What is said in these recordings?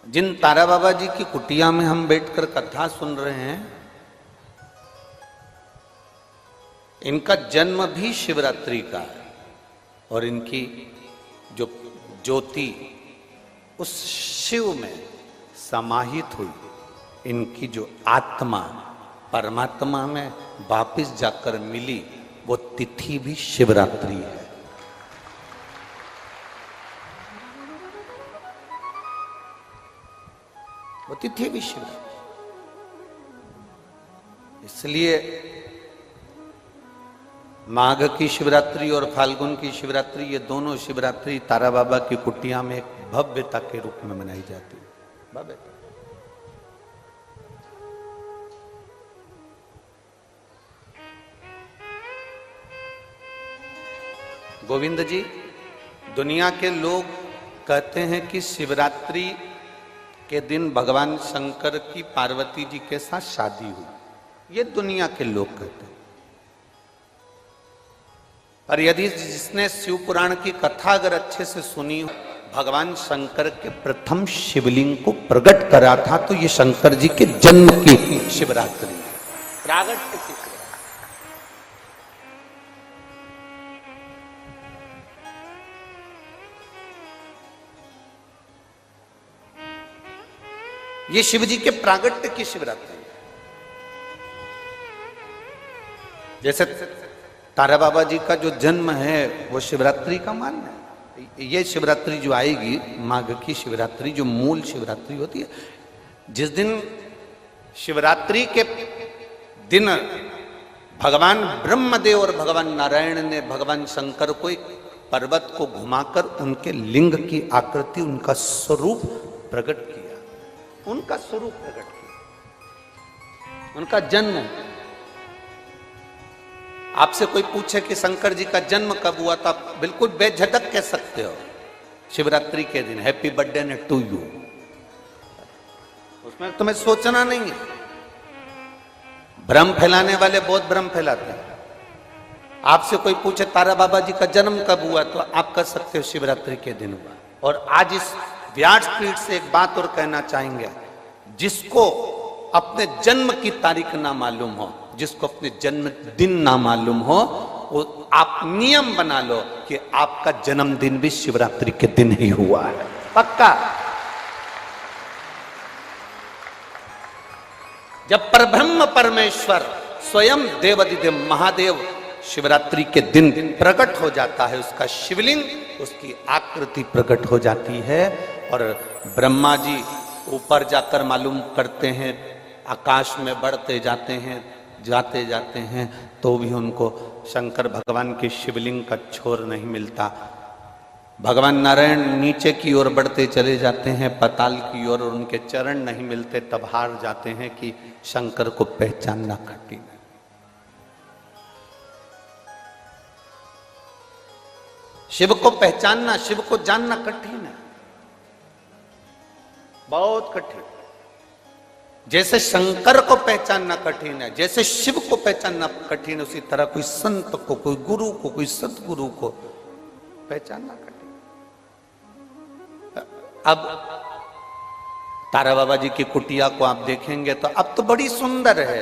जिन तारा बाबा जी की कुटिया में हम बैठकर कथा सुन रहे हैं, इनका जन्म भी शिवरात्रि का है और इनकी जो ज्योति उस शिव में समाहित हुई, इनकी जो आत्मा परमात्मा में वापस जाकर मिली, वो तिथि भी शिवरात्रि है। वो तिथि भी शिवरात्रि। इसलिए माघ की शिवरात्रि और फाल्गुन की शिवरात्रि, ये दोनों शिवरात्रि तारा बाबा की कुटिया में एक भव्यता के रूप में मनाई जाती है। भव्यता। गोविंद जी, दुनिया के लोग कहते हैं कि शिवरात्रि के दिन भगवान शंकर की पार्वती जी के साथ शादी हुई। ये दुनिया के लोग कहते हैं। पर यदि जिसने शिव पुराण की कथा अगर अच्छे से सुनी, भगवान शंकर के प्रथम शिवलिंग को प्रकट करा था, तो ये शंकर जी के जन्म की शिवरात्रि, प्रागट्य की। ये शिव जी के प्रागट्य की शिवरात्रि। जैसे तारा बाबा जी का जो जन्म है वो शिवरात्रि का मान्य है। ये शिवरात्रि जो आएगी, माघ की शिवरात्रि, जो मूल शिवरात्रि होती है, जिस दिन शिवरात्रि के दिन भगवान ब्रह्मदेव और भगवान नारायण ने भगवान शंकर को एक पर्वत को घुमाकर उनके लिंग की आकृति, उनका स्वरूप प्रकट किया। उनका स्वरूप प्रकट किया, उनका जन्म। आपसे कोई पूछे कि शंकर जी का जन्म कब हुआ, तो आप बिल्कुल बेझिझक कह सकते हो, शिवरात्रि के दिन, हैप्पी बर्थडे टू यू। उसमें तुम्हें सोचना नहीं है। भ्रम फैलाने वाले बहुत भ्रम फैलाते हैं। आपसे कोई पूछे तारा बाबा जी का जन्म कब हुआ, तो आप कह सकते हो शिवरात्रि के दिन हुआ। और आज इस व्यासपीठ से एक बात और कहना चाहेंगे, जिसको अपने जन्म की तारीख ना मालूम हो, जिसको अपने जन्मदिन ना मालूम हो, वो आप नियम बना लो कि आपका जन्मदिन भी शिवरात्रि के दिन ही हुआ है, पक्का। जब परब्रह्म परमेश्वर स्वयं देवाधिदेव महादेव शिवरात्रि के दिन प्रकट हो जाता है, उसका शिवलिंग, उसकी आकृति प्रकट हो जाती है, और ब्रह्मा जी ऊपर जाकर मालूम करते हैं, आकाश में बढ़ते जाते हैं, जाते जाते हैं, तो भी उनको शंकर भगवान के शिवलिंग का छोर नहीं मिलता। भगवान नारायण नीचे की ओर बढ़ते चले जाते हैं, पाताल की ओर, और उनके चरण नहीं मिलते, तब हार जाते हैं कि शंकर को पहचानना कठिन है। शिव को पहचानना, शिव को जानना कठिन है, बहुत कठिन। जैसे शंकर को पहचानना कठिन है, जैसे शिव को पहचानना कठिन है, उसी तरह कोई संत को, कोई गुरु को, कोई सतगुरु को पहचानना कठिन। अब तारा बाबा जी की कुटिया को आप देखेंगे तो अब तो बड़ी सुंदर है,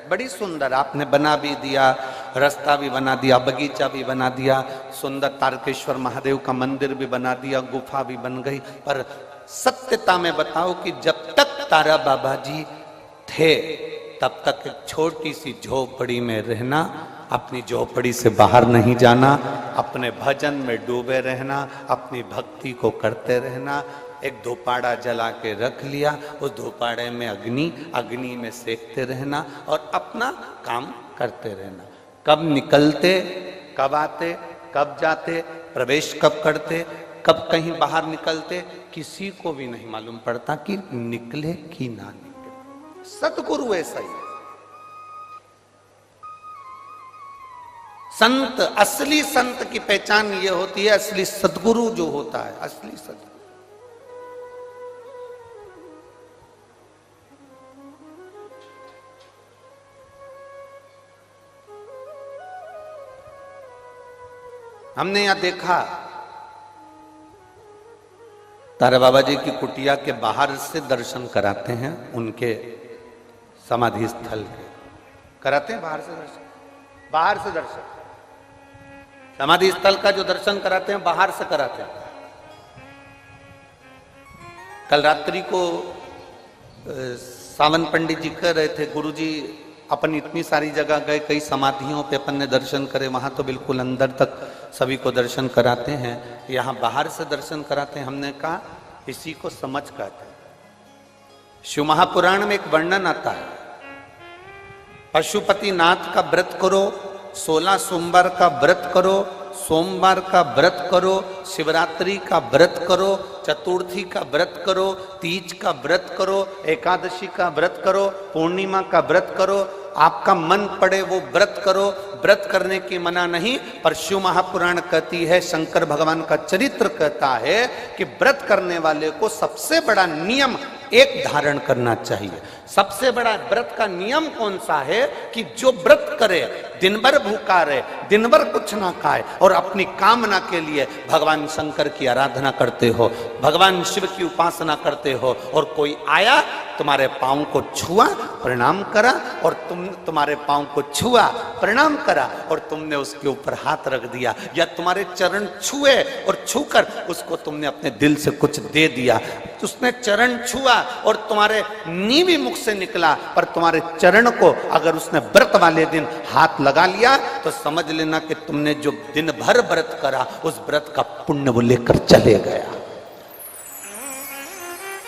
बड़ी सुंदर। आपने बना भी दिया, रास्ता भी बना दिया, बगीचा भी बना दिया, सुंदर तारकेश्वर महादेव का मंदिर भी बना दिया, गुफा भी बन गई। पर सत्यता में बताओ कि जब तक तारा बाबा जी थे, तब तक एक छोटी सी झोपड़ी में रहना, अपनी झोपड़ी से बाहर नहीं जाना, अपने भजन में डूबे रहना, अपनी भक्ति को करते रहना। एक धूपाड़ा जला के रख लिया, उस धूपाड़े में अग्नि में सेकते रहना और अपना काम करते रहना। कब निकलते, कब आते, कब जाते, प्रवेश कब करते, कब कहीं बाहर निकलते, किसी को भी नहीं मालूम पड़ता कि निकले कि ना निकले। सतगुरु ऐसा ही है। संत, असली संत की पहचान ये होती है, असली सतगुरु जो होता है, असली सतगुरु। हमने यहां देखा तारा बाबा जी की कुटिया के बाहर से दर्शन कराते हैं, उनके समाधि स्थल के कराते हैं, बाहर से दर्शन समाधि स्थल का जो दर्शन कराते हैं बाहर से कराते हैं। कल रात्रि को सावन पंडित जी कह रहे थे, गुरुजी अपन इतनी सारी जगह गए, कई समाधियों पे अपन ने दर्शन करे, वहां तो बिल्कुल अंदर तक सभी को दर्शन कराते हैं, यहाँ बाहर से दर्शन कराते हैं। हमने कहा इसी को समझ कहते हैं। शिव महापुराण में एक वर्णन आता है, पशुपति नाथ का व्रत करो, 16 सोमवार का व्रत करो, सोमवार का व्रत करो, शिवरात्रि का व्रत करो, चतुर्थी का व्रत करो, तीज का व्रत करो, एकादशी का व्रत करो, पूर्णिमा का व्रत करो, आपका मन पड़े वो व्रत करो। व्रत करने की मना नहीं, पर शिव महापुराण कहती है, शंकर भगवान का चरित्र कहता है कि व्रत करने वाले को सबसे बड़ा नियम एक धारण करना चाहिए। सबसे बड़ा व्रत का नियम कौन सा है कि जो व्रत करे, दिन भर भूखा रहे, दिन भर कुछ ना खाए और अपनी कामना के लिए भगवान शंकर की आराधना करते हो, भगवान शिव की उपासना करते हो, और कोई आया तुम्हारे पांव को छुआ, प्रणाम करा, और तुम्हारे पांव को छुआ, प्रणाम करा, और तुमने उसके ऊपर हाथ रख दिया, या तुम्हारे चरण छुए और छूकर उसको तुमने अपने दिल से कुछ दे दिया, उसने चरण छुआ और तुम्हारे नीवी मुख से निकला, पर तुम्हारे चरण को अगर उसने व्रत वाले दिन हाथ लगा लिया तो समझ लेना कि तुमने जो दिन भर व्रत करा उस व्रत का पुण्य वो लेकर चले गया,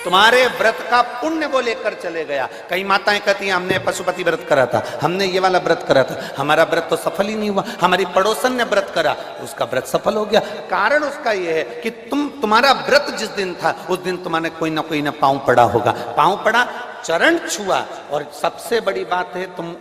तुम्हारे व्रत का पुण्य वो लेकर चले गया। कई माताएं कहती हैं हमने पशुपति व्रत करा था, हमने ये वाला व्रत करा था, हमारा व्रत तो सफल ही नहीं हुआ, हमारी पड़ोसन ने व्रत करा, उसका व्रत सफल हो गया। कारण उसका ये है कि तुम्हारा व्रत जिस दिन था उस दिन तुम्हारे कोई ना पांव पड़ा होगा, पांव पड़ा, चरण छुआ, और सबसे बड़ी बात है तुम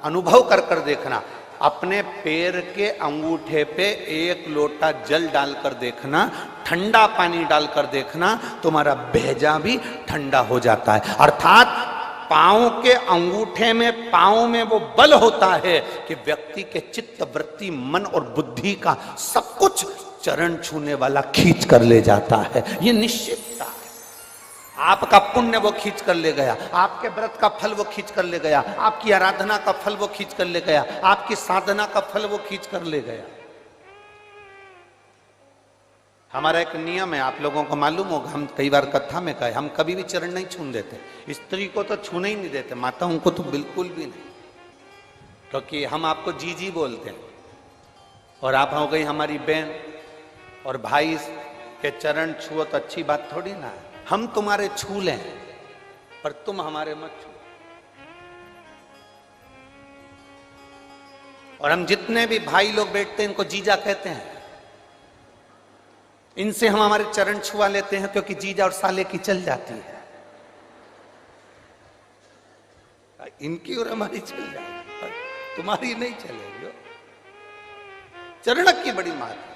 अनुभव कर देखना, अपने पैर के अंगूठे पे एक लोटा जल डालकर देखना, ठंडा पानी डालकर देखना, तुम्हारा भेजा भी ठंडा हो जाता है। अर्थात पांव के अंगूठे में, पांव में वो बल होता है कि व्यक्ति के चित्त, वृत्ति, मन और बुद्धि का सब कुछ चरण छूने वाला खींच कर ले जाता है। ये निश्चितता है। आपका पुण्य वो खींच कर ले गया, आपके व्रत का फल वो खींच कर ले गया, आपकी आराधना का फल वो खींच कर ले गया, आपकी साधना का फल वो खींच कर ले गया। हमारा एक नियम है, आप लोगों को मालूम होगा, हम कई बार कथा में कहे, हम कभी भी चरण नहीं छूने देते। स्त्री को तो छूने ही नहीं देते, माताओं को तो बिल्कुल भी नहीं, क्योंकि हम आपको जीजी बोलते हैं और आप हो गई हमारी बहन, और भाई के चरण छुओ तो अच्छी बात थोड़ी ना है। हम तुम्हारे छू लें पर तुम हमारे मत छू। और हम जितने भी भाई लोग बैठते हैं इनको जीजा कहते हैं, इनसे हम हमारे चरण छुआ लेते हैं, क्योंकि जीजा और साले की चल जाती है, इनकी और हमारी चल जाएगी, तुम्हारी नहीं चलेगी। चरण की बड़ी मात है।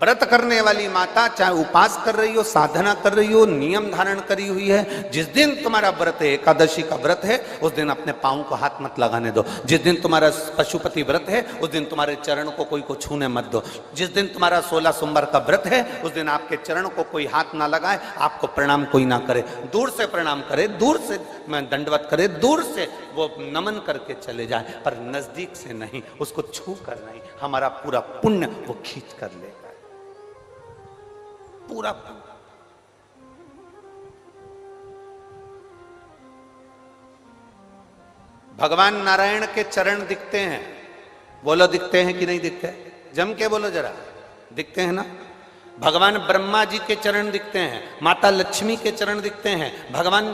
व्रत करने वाली माता चाहे उपास कर रही हो, साधना कर रही हो, नियम धारण करी हुई है, जिस दिन तुम्हारा व्रत है, एकादशी का व्रत है, उस दिन अपने पांव को हाथ मत लगाने दो। जिस दिन तुम्हारा पशुपति व्रत है उस दिन तुम्हारे चरण को कोई को छूने मत दो। जिस दिन तुम्हारा 16 सोमवार का व्रत है उस दिन आपके चरण को कोई हाथ ना लगाए, आपको प्रणाम कोई ना करे, दूर से प्रणाम करे, दूर से दंडवत करे, दूर से वो नमन करके चले जाए, पर नजदीक से नहीं, उसको छू कर नहीं। हमारा पूरा पुण्य वो खींच कर लेगा, पूरा। भगवान नारायण के चरण दिखते हैं, बोलो दिखते हैं कि नहीं दिखते? जम के बोलो जरा, दिखते हैं ना। भगवान ब्रह्मा जी के चरण दिखते हैं, माता लक्ष्मी के चरण दिखते हैं, भगवान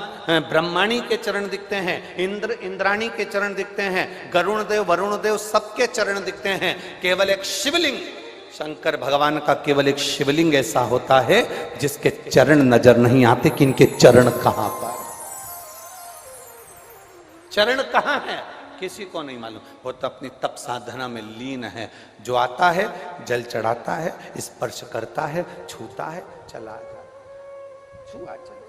ब्रह्माणी के चरण दिखते हैं, इंद्राणी के चरण दिखते हैं, गरुण देव, वरुण देव, सबके चरण दिखते हैं। केवल एक शिवलिंग, शंकर भगवान का केवल एक शिवलिंग ऐसा होता है जिसके चरण नजर नहीं आते कि इनके चरण कहां पर, चरण कहां है किसी को नहीं मालूम। वो तो अपनी तप साधना में लीन है। जो आता है जल चढ़ाता है, स्पर्श करता है, छूता है, चला जाता, छुआ चला।